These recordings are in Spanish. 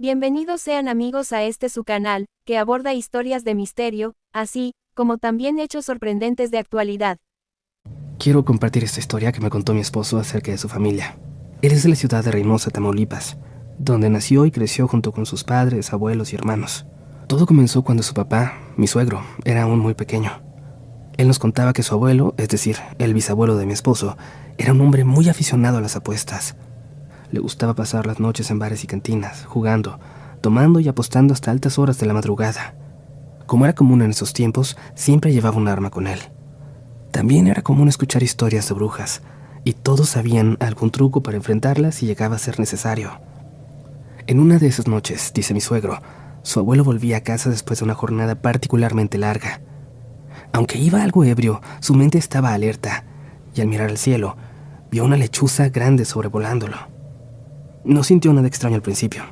Bienvenidos sean amigos a este su canal, que aborda historias de misterio, así como también hechos sorprendentes de actualidad. Quiero compartir esta historia que me contó mi esposo acerca de su familia. Él es de la ciudad de Reynosa, Tamaulipas, donde nació y creció junto con sus padres, abuelos y hermanos. Todo comenzó cuando su papá, mi suegro, era aún muy pequeño. Él nos contaba que su abuelo, es decir, el bisabuelo de mi esposo, era un hombre muy aficionado a las apuestas. Le gustaba pasar las noches en bares y cantinas, jugando, tomando y apostando hasta altas horas de la madrugada. Como era común en esos tiempos, siempre llevaba un arma con él. También era común escuchar historias de brujas, y todos sabían algún truco para enfrentarlas si llegaba a ser necesario. En una de esas noches, dice mi suegro, su abuelo volvía a casa después de una jornada particularmente larga. Aunque iba algo ebrio, su mente estaba alerta, y al mirar al cielo, vio una lechuza grande sobrevolándolo. No sintió nada extraño al principio.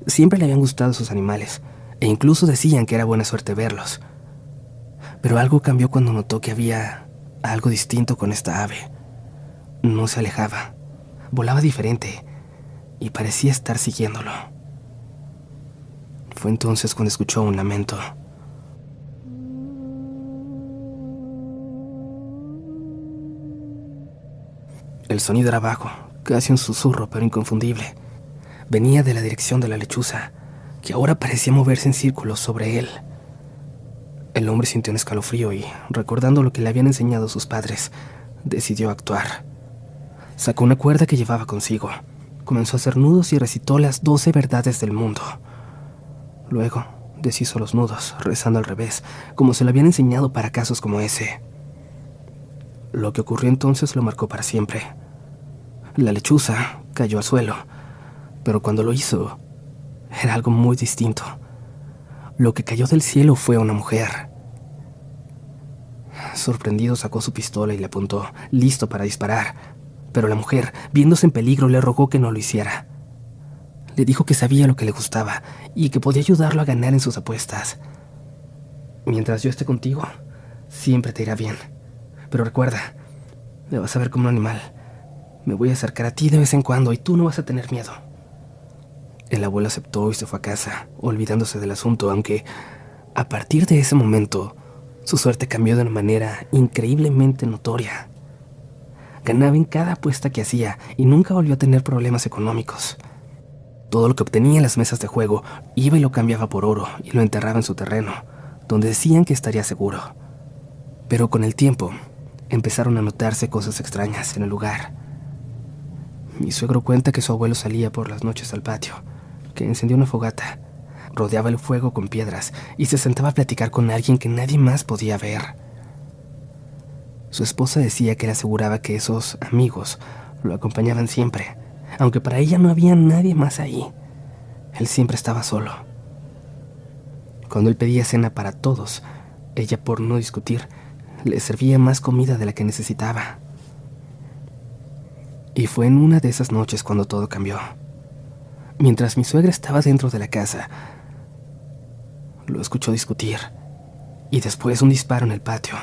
Siempre le habían gustado sus animales, e incluso decían que era buena suerte verlos. Pero algo cambió cuando notó que había algo distinto con esta ave. No se alejaba, volaba diferente y parecía estar siguiéndolo. Fue entonces cuando escuchó un lamento. El sonido era bajo, casi un susurro, pero inconfundible. Venía de la dirección de la lechuza, que ahora parecía moverse en círculos sobre él. El hombre sintió un escalofrío y, recordando lo que le habían enseñado sus padres, decidió actuar. Sacó una cuerda que llevaba consigo, comenzó a hacer nudos y recitó las 12 verdades del mundo. Luego, deshizo los nudos, rezando al revés, como se lo habían enseñado para casos como ese. Lo que ocurrió entonces lo marcó para siempre. La lechuza cayó al suelo, pero cuando lo hizo, era algo muy distinto. Lo que cayó del cielo fue una mujer. Sorprendido, sacó su pistola y le apuntó, listo para disparar. Pero la mujer, viéndose en peligro, le rogó que no lo hiciera. Le dijo que sabía lo que le gustaba y que podía ayudarlo a ganar en sus apuestas. Mientras yo esté contigo, siempre te irá bien. Pero recuerda, me vas a ver como un animal. Me voy a acercar a ti de vez en cuando y tú no vas a tener miedo. El abuelo aceptó y se fue a casa, olvidándose del asunto, aunque a partir de ese momento, su suerte cambió de una manera increíblemente notoria. Ganaba en cada apuesta que hacía y nunca volvió a tener problemas económicos. Todo lo que obtenía en las mesas de juego iba y lo cambiaba por oro y lo enterraba en su terreno, donde decían que estaría seguro. Pero con el tiempo, empezaron a notarse cosas extrañas en el lugar. Mi suegro cuenta que su abuelo salía por las noches al patio, que encendió una fogata, rodeaba el fuego con piedras y se sentaba a platicar con alguien que nadie más podía ver. Su esposa decía que le aseguraba que esos amigos lo acompañaban siempre, aunque para ella no había nadie más ahí. Él siempre estaba solo. Cuando él pedía cena para todos, ella, por no discutir, le servía más comida de la que necesitaba. Y fue en una de esas noches cuando todo cambió. Mientras mi suegra estaba dentro de la casa, lo escuchó discutir y después un disparo en el patio.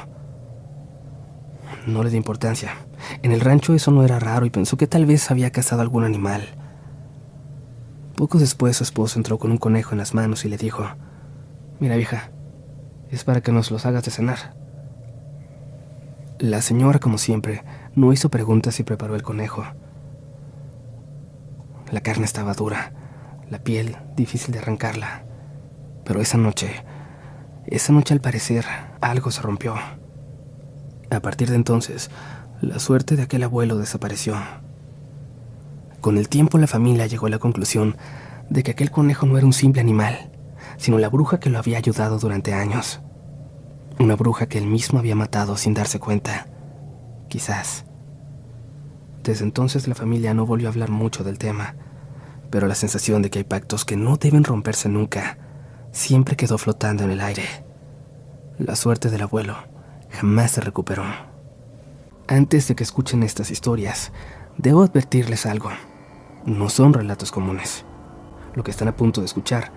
No le dio importancia. En el rancho eso no era raro y pensó que tal vez había cazado algún animal. Poco después su esposo entró con un conejo en las manos y le dijo: «Mira, vieja, es para que nos los hagas de cenar». La señora, como siempre, no hizo preguntas y preparó el conejo. La carne estaba dura, la piel difícil de arrancarla. Pero esa noche al parecer, algo se rompió. A partir de entonces, la suerte de aquel abuelo desapareció. Con el tiempo, la familia llegó a la conclusión de que aquel conejo no era un simple animal, sino la bruja que lo había ayudado durante años. Una bruja que él mismo había matado sin darse cuenta. Quizás. Desde entonces la familia no volvió a hablar mucho del tema, pero la sensación de que hay pactos que no deben romperse nunca siempre quedó flotando en el aire. La suerte del abuelo jamás se recuperó. Antes de que escuchen estas historias, debo advertirles algo. No son relatos comunes. Lo que están a punto de escuchar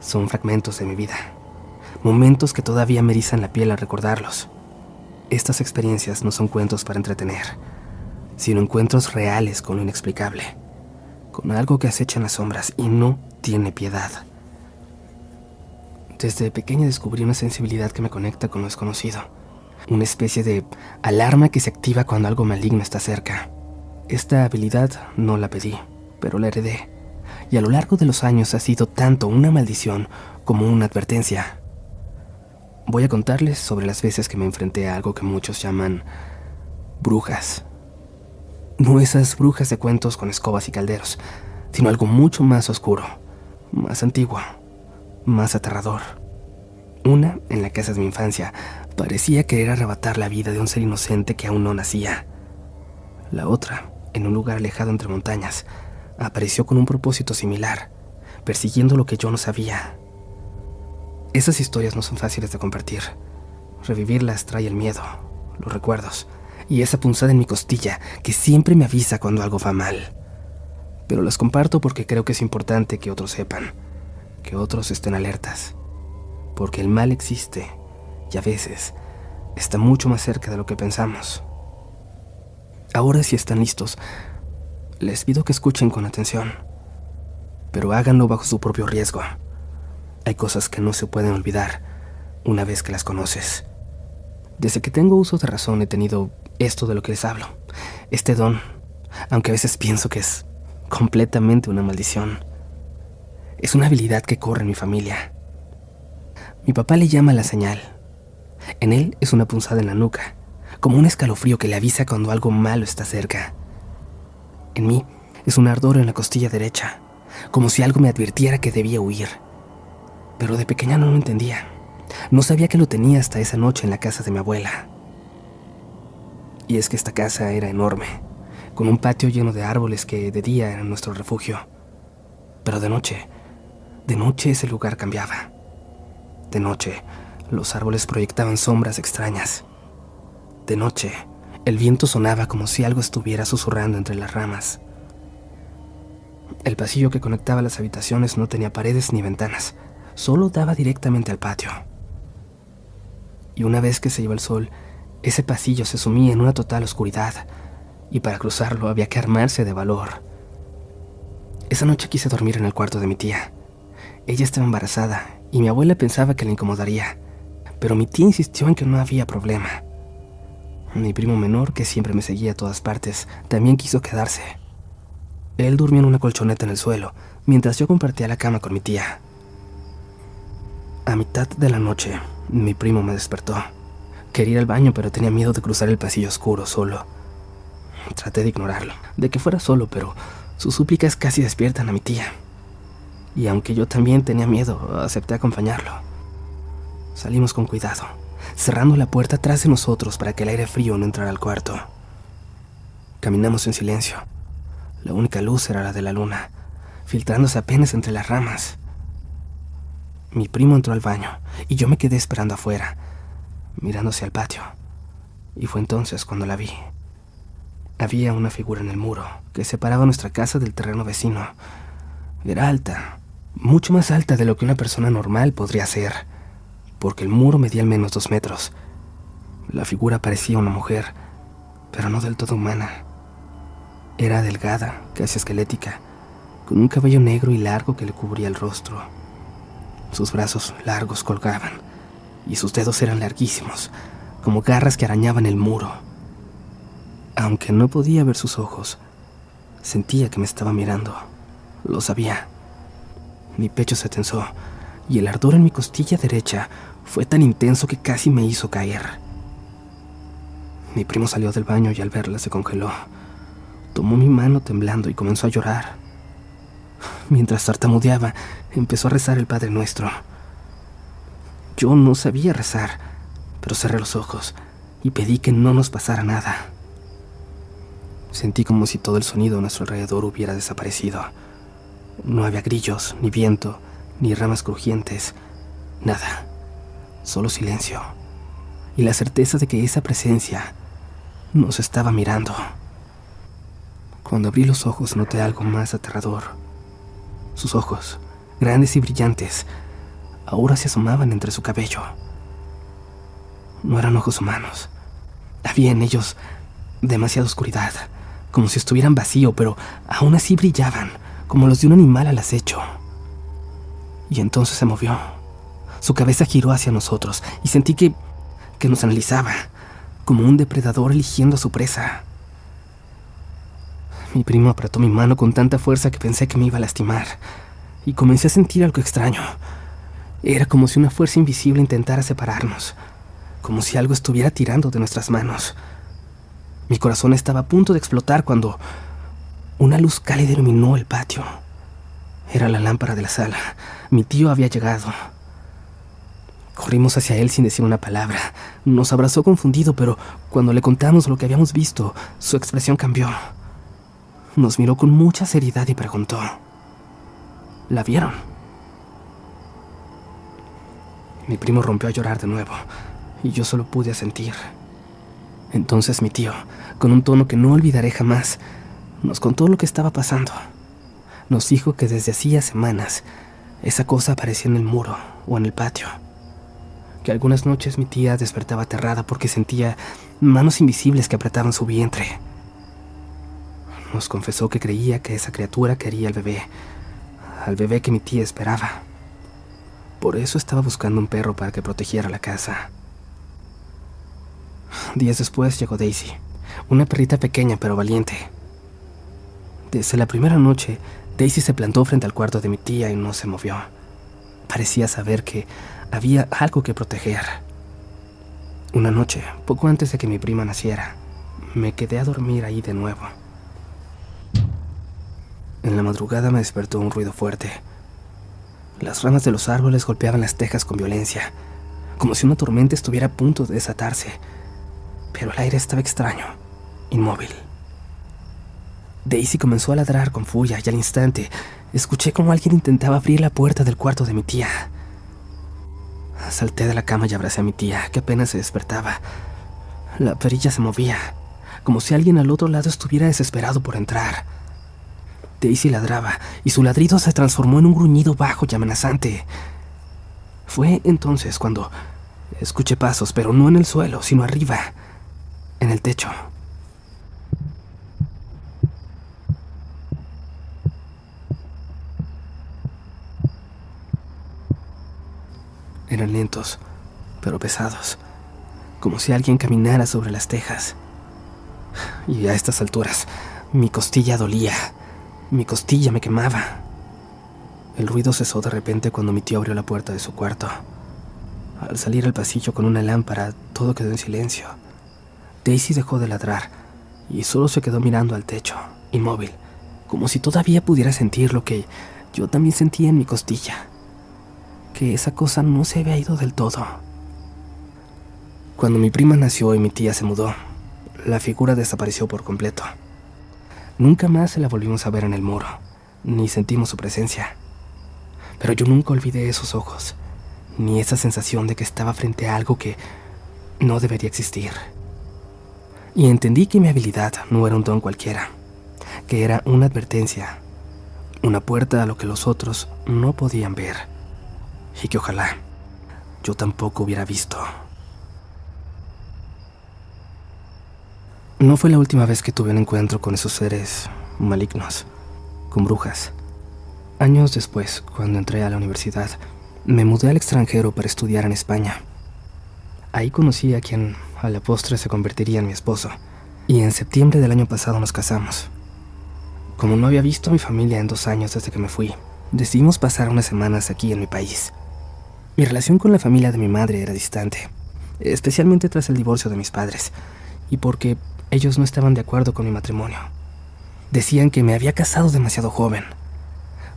son fragmentos de mi vida. Momentos que todavía me erizan la piel al recordarlos. Estas experiencias no son cuentos para entretener, sino encuentros reales con lo inexplicable. con algo que acecha en las sombras y no tiene piedad. Desde pequeña descubrí una sensibilidad que me conecta con lo desconocido, una especie de alarma que se activa cuando algo maligno está cerca. Esta habilidad no la pedí, pero la heredé, y a lo largo de los años ha sido tanto una maldición como una advertencia. Voy a contarles sobre las veces que me enfrenté a algo que muchos llaman brujas. No esas brujas de cuentos con escobas y calderos, sino algo mucho más oscuro, más antiguo, más aterrador. Una, en la casa de mi infancia, parecía querer arrebatar la vida de un ser inocente que aún no nacía. La otra, en un lugar alejado entre montañas, apareció con un propósito similar, persiguiendo lo que yo no sabía. Esas historias no son fáciles de compartir. Revivirlas trae el miedo, los recuerdos, y esa punzada en mi costilla que siempre me avisa cuando algo va mal. Pero las comparto porque creo que es importante que otros sepan, que otros estén alertas, porque el mal existe y a veces está mucho más cerca de lo que pensamos. Ahora, si están listos, les pido que escuchen con atención, pero háganlo bajo su propio riesgo. Hay cosas que no se pueden olvidar una vez que las conoces. Desde que tengo uso de razón he tenido esto de lo que les hablo, este don, aunque a veces pienso que es completamente una maldición. Es una habilidad que corre en mi familia. Mi papá le llama la señal. En él es una punzada en la nuca, como un escalofrío que le avisa cuando algo malo está cerca. En mí es un ardor en la costilla derecha, como si algo me advirtiera que debía huir. Pero de pequeña no lo entendía. No sabía que lo tenía hasta esa noche en la casa de mi abuela. Y es que esta casa era enorme, con un patio lleno de árboles que de día eran nuestro refugio. Pero de noche ese lugar cambiaba. De noche, los árboles proyectaban sombras extrañas. De noche, el viento sonaba como si algo estuviera susurrando entre las ramas. El pasillo que conectaba las habitaciones no tenía paredes ni ventanas, solo daba directamente al patio. Y una vez que se iba el sol, ese pasillo se sumía en una total oscuridad, y para cruzarlo había que armarse de valor. Esa noche quise dormir en el cuarto de mi tía. Ella estaba embarazada, y mi abuela pensaba que la incomodaría, pero mi tía insistió en que no había problema. Mi primo menor, que siempre me seguía a todas partes, también quiso quedarse. Él durmió en una colchoneta en el suelo, mientras yo compartía la cama con mi tía. A mitad de la noche, mi primo me despertó. Quería ir al baño, pero tenía miedo de cruzar el pasillo oscuro solo. Traté de ignorarlo, de que fuera solo, pero sus súplicas casi despiertan a mi tía. Y aunque yo también tenía miedo, acepté acompañarlo. Salimos con cuidado, cerrando la puerta tras de nosotros para que el aire frío no entrara al cuarto. Caminamos en silencio. La única luz era la de la luna, filtrándose apenas entre las ramas. Mi primo entró al baño y yo me quedé esperando afuera, mirando hacia el patio. Y fue entonces cuando la vi. Había una figura en el muro que separaba nuestra casa del terreno vecino. Era alta, mucho más alta de lo que una persona normal podría ser, porque el muro medía al menos 2 metros. La figura parecía una mujer, pero no del todo humana. Era delgada, casi esquelética, con un cabello negro y largo que le cubría el rostro. Sus brazos largos colgaban, y sus dedos eran larguísimos, como garras que arañaban el muro. Aunque no podía ver sus ojos, sentía que me estaba mirando. Lo sabía. Mi pecho se tensó, y el ardor en mi costilla derecha fue tan intenso que casi me hizo caer. Mi primo salió del baño y al verla se congeló. Tomó mi mano temblando y comenzó a llorar. Mientras tartamudeaba, empezó a rezar el Padre Nuestro. Yo no sabía rezar, pero cerré los ojos y pedí que no nos pasara nada. Sentí como si todo el sonido a nuestro alrededor hubiera desaparecido. No había grillos, ni viento, ni ramas crujientes, nada, solo silencio y la certeza de que esa presencia nos estaba mirando. Cuando abrí los ojos noté algo más aterrador. Sus ojos, grandes y brillantes, ahora se asomaban entre su cabello. No eran ojos humanos. Había en ellos demasiada oscuridad, como si estuvieran vacíos, pero aún así brillaban, como los de un animal al acecho. Y entonces se movió. Su cabeza giró hacia nosotros y sentí que nos analizaba, como un depredador eligiendo a su presa. Mi primo apretó mi mano con tanta fuerza que pensé que me iba a lastimar, y comencé a sentir algo extraño. Era como si una fuerza invisible intentara separarnos, como si algo estuviera tirando de nuestras manos. Mi corazón estaba a punto de explotar cuando una luz cálida iluminó el patio. Era la lámpara de la sala. Mi tío había llegado. Corrimos hacia él sin decir una palabra. Nos abrazó confundido, pero cuando le contamos lo que habíamos visto, su expresión cambió. Nos miró con mucha seriedad y preguntó: ¿la vieron? Mi primo rompió a llorar de nuevo, y yo solo pude asentir. Entonces mi tío, con un tono que no olvidaré jamás, nos contó lo que estaba pasando. Nos dijo que desde hacía semanas esa cosa aparecía en el muro o en el patio, que algunas noches mi tía despertaba aterrada porque sentía manos invisibles que apretaban su vientre. Nos confesó que creía que esa criatura quería al bebé que mi tía esperaba. Por eso estaba buscando un perro para que protegiera la casa. Días después llegó Daisy, una perrita pequeña pero valiente. Desde la primera noche, Daisy se plantó frente al cuarto de mi tía y no se movió. Parecía saber que había algo que proteger. Una noche, poco antes de que mi prima naciera, me quedé a dormir ahí de nuevo. En la madrugada me despertó un ruido fuerte. Las ramas de los árboles golpeaban las tejas con violencia, como si una tormenta estuviera a punto de desatarse, pero el aire estaba extraño, inmóvil. Daisy comenzó a ladrar con furia y al instante escuché como alguien intentaba abrir la puerta del cuarto de mi tía. Salté de la cama y abracé a mi tía, que apenas se despertaba. La perilla se movía, como si alguien al otro lado estuviera desesperado por entrar. Daisy ladraba y su ladrido se transformó en un gruñido bajo y amenazante. Fue entonces cuando escuché pasos, pero no en el suelo, sino arriba, en el techo. Eran lentos, pero pesados, como si alguien caminara sobre las tejas. Y a estas alturas, mi costilla dolía. Mi costilla me quemaba. El ruido cesó de repente cuando mi tío abrió la puerta de su cuarto. Al salir al pasillo con una lámpara, todo quedó en silencio. Daisy dejó de ladrar y solo se quedó mirando al techo, inmóvil, como si todavía pudiera sentir lo que yo también sentía en mi costilla, que esa cosa no se había ido del todo. Cuando mi prima nació y mi tía se mudó, la figura desapareció por completo. Nunca más se la volvimos a ver en el muro, ni sentimos su presencia. Pero yo nunca olvidé esos ojos, ni esa sensación de que estaba frente a algo que no debería existir. Y entendí que mi habilidad no era un don cualquiera, que era una advertencia, una puerta a lo que los otros no podían ver, y que ojalá yo tampoco hubiera visto. No fue la última vez que tuve un encuentro con esos seres malignos, con brujas. Años después, cuando entré a la universidad, me mudé al extranjero para estudiar en España. Ahí conocí a quien a la postre se convertiría en mi esposo, y en septiembre del año pasado nos casamos. Como no había visto a mi familia en 2 años desde que me fui, decidimos pasar unas semanas aquí en mi país. Mi relación con la familia de mi madre era distante, especialmente tras el divorcio de mis padres, y porque ellos no estaban de acuerdo con mi matrimonio. Decían que me había casado demasiado joven.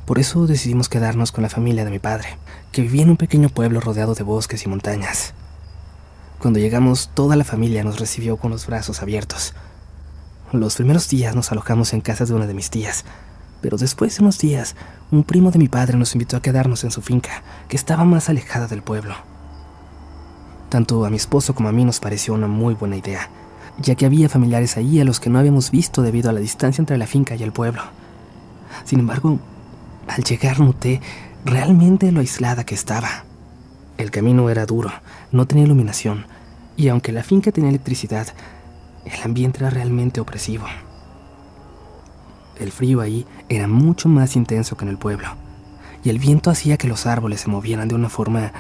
Por eso decidimos quedarnos con la familia de mi padre, que vivía en un pequeño pueblo rodeado de bosques y montañas. Cuando llegamos, toda la familia nos recibió con los brazos abiertos. Los primeros días nos alojamos en casa de una de mis tías, pero después de unos días, un primo de mi padre nos invitó a quedarnos en su finca, que estaba más alejada del pueblo. Tanto a mi esposo como a mí nos pareció una muy buena idea, ya que había familiares ahí a los que no habíamos visto debido a la distancia entre la finca y el pueblo. Sin embargo, al llegar noté realmente lo aislada que estaba. El camino era duro, no tenía iluminación, y aunque la finca tenía electricidad, el ambiente era realmente opresivo. El frío ahí era mucho más intenso que en el pueblo, y el viento hacía que los árboles se movieran de una forma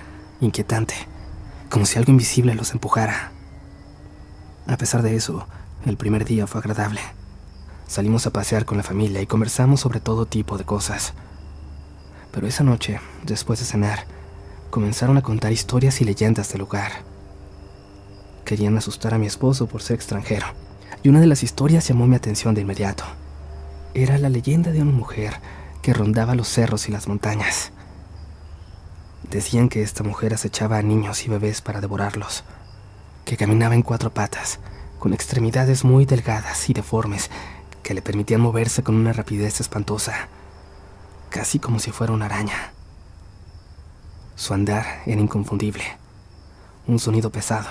inquietante, como si algo invisible los empujara. A pesar de eso, el primer día fue agradable. Salimos a pasear con la familia y conversamos sobre todo tipo de cosas. Pero esa noche, después de cenar, comenzaron a contar historias y leyendas del lugar. Querían asustar a mi esposo por ser extranjero, y una de las historias llamó mi atención de inmediato. Era la leyenda de una mujer que rondaba los cerros y las montañas. Decían que esta mujer acechaba a niños y bebés para devorarlos, que caminaba en 4 patas, con extremidades muy delgadas y deformes que le permitían moverse con una rapidez espantosa, casi como si fuera una araña. Su andar era inconfundible, un sonido pesado,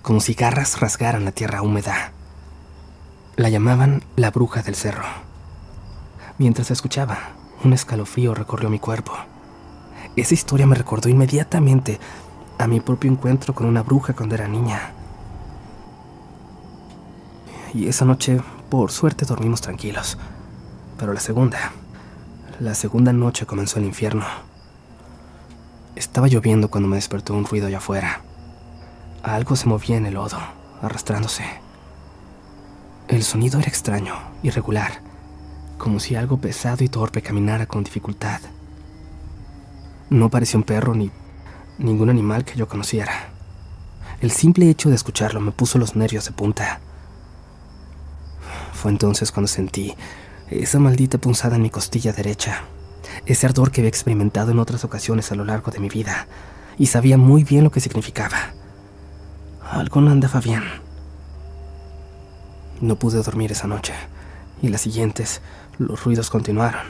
como si garras rasgaran la tierra húmeda. La llamaban la bruja del cerro. Mientras escuchaba, un escalofrío recorrió mi cuerpo. Esa historia me recordó inmediatamente a mi propio encuentro con una bruja cuando era niña. Y esa noche, por suerte, dormimos tranquilos. Pero la segunda noche comenzó el infierno. Estaba lloviendo cuando me despertó un ruido allá afuera. Algo se movía en el lodo, arrastrándose. El sonido era extraño, irregular, como si algo pesado y torpe caminara con dificultad. No parecía un perro ni ningún animal que yo conociera. El simple hecho de escucharlo me puso los nervios de punta. Fue entonces cuando sentí esa maldita punzada en mi costilla derecha, ese ardor que había experimentado en otras ocasiones a lo largo de mi vida, y sabía muy bien lo que significaba. Algo no andaba bien. No pude dormir esa noche, y las siguientes, los ruidos continuaron.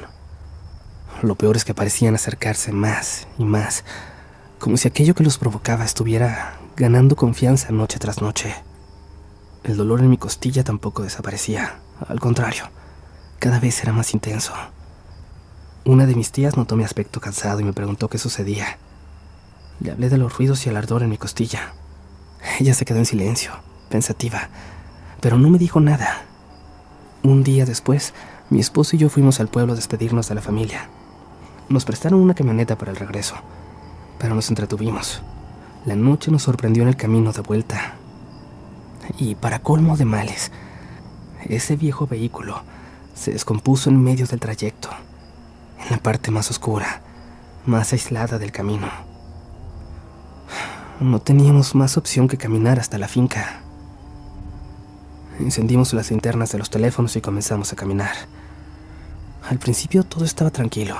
Lo peor es que parecían acercarse más y más, como si aquello que los provocaba estuviera ganando confianza noche tras noche. El dolor en mi costilla tampoco desaparecía, al contrario, cada vez era más intenso. Una de mis tías notó mi aspecto cansado y me preguntó qué sucedía. Le hablé de los ruidos y el ardor en mi costilla. Ella se quedó en silencio, pensativa, pero no me dijo nada. Un día después, mi esposo y yo fuimos al pueblo a despedirnos de la familia. Nos prestaron una camioneta para el regreso, pero nos entretuvimos. La noche nos sorprendió en el camino de vuelta. Y para colmo de males, ese viejo vehículo se descompuso en medio del trayecto, en la parte más oscura, más aislada del camino. No teníamos más opción que caminar hasta la finca. Encendimos las linternas de los teléfonos y comenzamos a caminar. Al principio todo estaba tranquilo.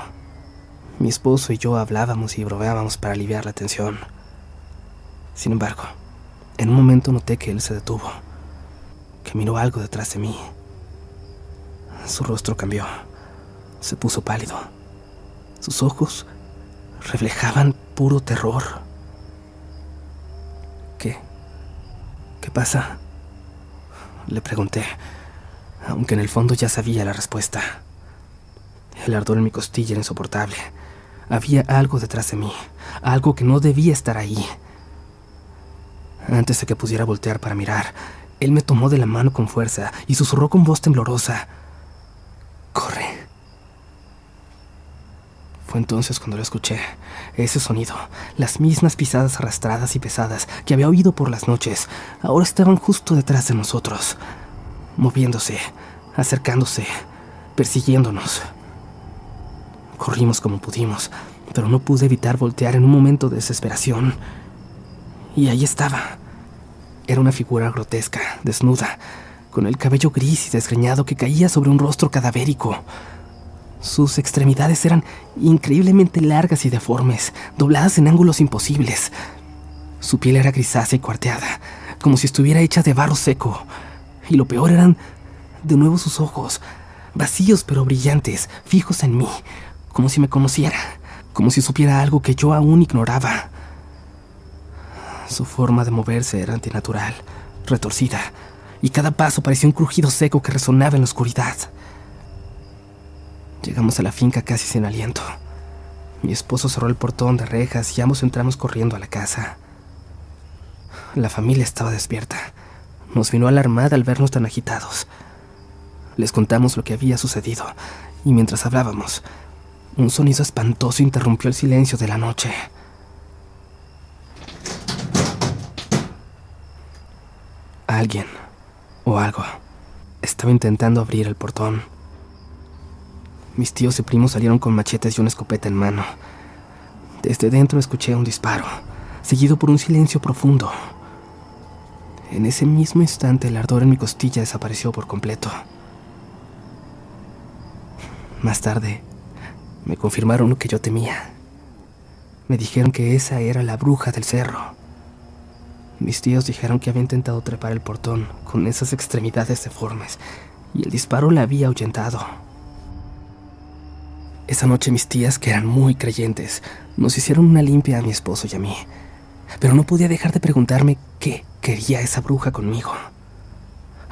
Mi esposo y yo hablábamos y bromeábamos para aliviar la tensión. Sin embargo, en un momento noté que él se detuvo, que miró algo detrás de mí. Su rostro cambió, se puso pálido. Sus ojos reflejaban puro terror. ¿Qué pasa?, le pregunté, aunque en el fondo ya sabía la respuesta. El ardor en mi costilla era insoportable. Había algo detrás de mí, algo que no debía estar ahí. Antes de que pudiera voltear para mirar, él me tomó de la mano con fuerza y susurró con voz temblorosa: «¡Corre!». Fue entonces cuando lo escuché, ese sonido, las mismas pisadas arrastradas y pesadas que había oído por las noches, ahora estaban justo detrás de nosotros, moviéndose, acercándose, persiguiéndonos. Corrimos como pudimos, pero no pude evitar voltear en un momento de desesperación. Y ahí estaba. Era una figura grotesca, desnuda, con el cabello gris y desgreñado que caía sobre un rostro cadavérico. Sus extremidades eran increíblemente largas y deformes, dobladas en ángulos imposibles. Su piel era grisácea y cuarteada, como si estuviera hecha de barro seco. Y lo peor eran, de nuevo, sus ojos, vacíos pero brillantes, fijos en mí, como si me conociera, como si supiera algo que yo aún ignoraba. Su forma de moverse era antinatural, retorcida, y cada paso parecía un crujido seco que resonaba en la oscuridad. Llegamos a la finca casi sin aliento. Mi esposo cerró el portón de rejas y ambos entramos corriendo a la casa. La familia estaba despierta. Nos vino alarmada al vernos tan agitados. Les contamos lo que había sucedido, y mientras hablábamos, un sonido espantoso interrumpió el silencio de la noche. Alguien, o algo, estaba intentando abrir el portón. Mis tíos y primos salieron con machetes y una escopeta en mano. Desde dentro escuché un disparo, seguido por un silencio profundo. En ese mismo instante el ardor en mi costilla desapareció por completo. Más tarde, me confirmaron lo que yo temía. Me dijeron que esa era la bruja del cerro. Mis tíos dijeron que había intentado trepar el portón con esas extremidades deformes y el disparo la había ahuyentado. Esa noche mis tías, que eran muy creyentes, nos hicieron una limpia a mi esposo y a mí, pero no podía dejar de preguntarme qué quería esa bruja conmigo.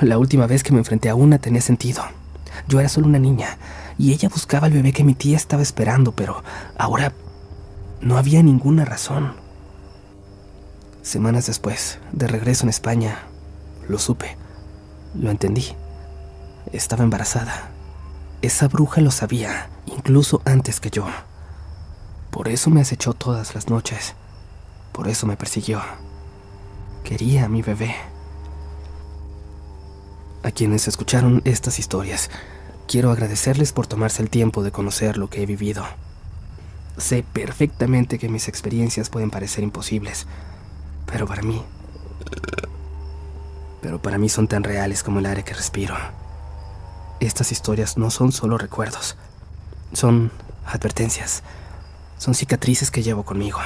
La última vez que me enfrenté a una tenía sentido. Yo era solo una niña y ella buscaba al bebé que mi tía estaba esperando, pero ahora no había ninguna razón. Semanas después, de regreso en España, lo supe, lo entendí. Estaba embarazada. Esa bruja lo sabía, incluso antes que yo. Por eso me acechó todas las noches. Por eso me persiguió. Quería a mi bebé. A quienes escucharon estas historias, quiero agradecerles por tomarse el tiempo de conocer lo que he vivido. Sé perfectamente que mis experiencias pueden parecer imposibles, pero para mí son tan reales como el aire que respiro. Estas historias no son solo recuerdos, son advertencias, son cicatrices que llevo conmigo.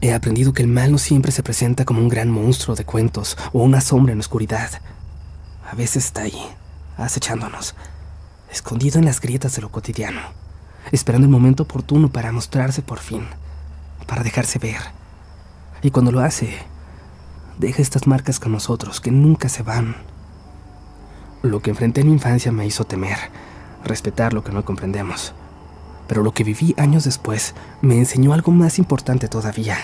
He aprendido que el mal no siempre se presenta como un gran monstruo de cuentos o una sombra en la oscuridad. A veces está ahí, acechándonos, escondido en las grietas de lo cotidiano, esperando el momento oportuno para mostrarse por fin, para dejarse ver. Y cuando lo hace, deja estas marcas con nosotros que nunca se van. Lo que enfrenté en mi infancia me hizo temer, respetar lo que no comprendemos. Pero lo que viví años después me enseñó algo más importante todavía.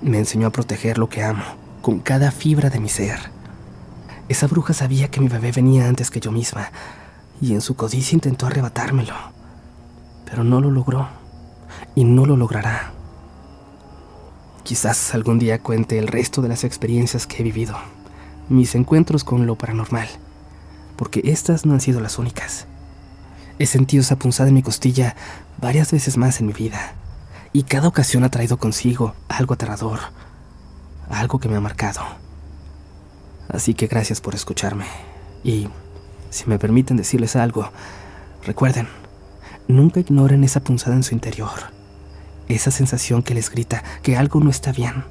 Me enseñó a proteger lo que amo, con cada fibra de mi ser. Esa bruja sabía que mi bebé venía antes que yo misma, y en su codicia intentó arrebatármelo. Pero no lo logró, y no lo logrará. Quizás algún día cuente el resto de las experiencias que he vivido, mis encuentros con lo paranormal, porque estas no han sido las únicas. He sentido esa punzada en mi costilla varias veces más en mi vida, y cada ocasión ha traído consigo algo aterrador, algo que me ha marcado. Así que gracias por escucharme, y si me permiten decirles algo, recuerden, nunca ignoren esa punzada en su interior, esa sensación que les grita que algo no está bien.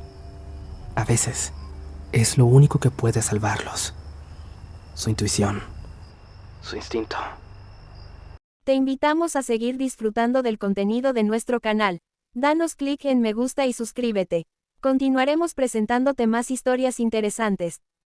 A veces es lo único que puede salvarlos, su intuición, su instinto. Te invitamos a seguir disfrutando del contenido de nuestro canal. Danos clic en me gusta y suscríbete. Continuaremos presentándote más historias interesantes.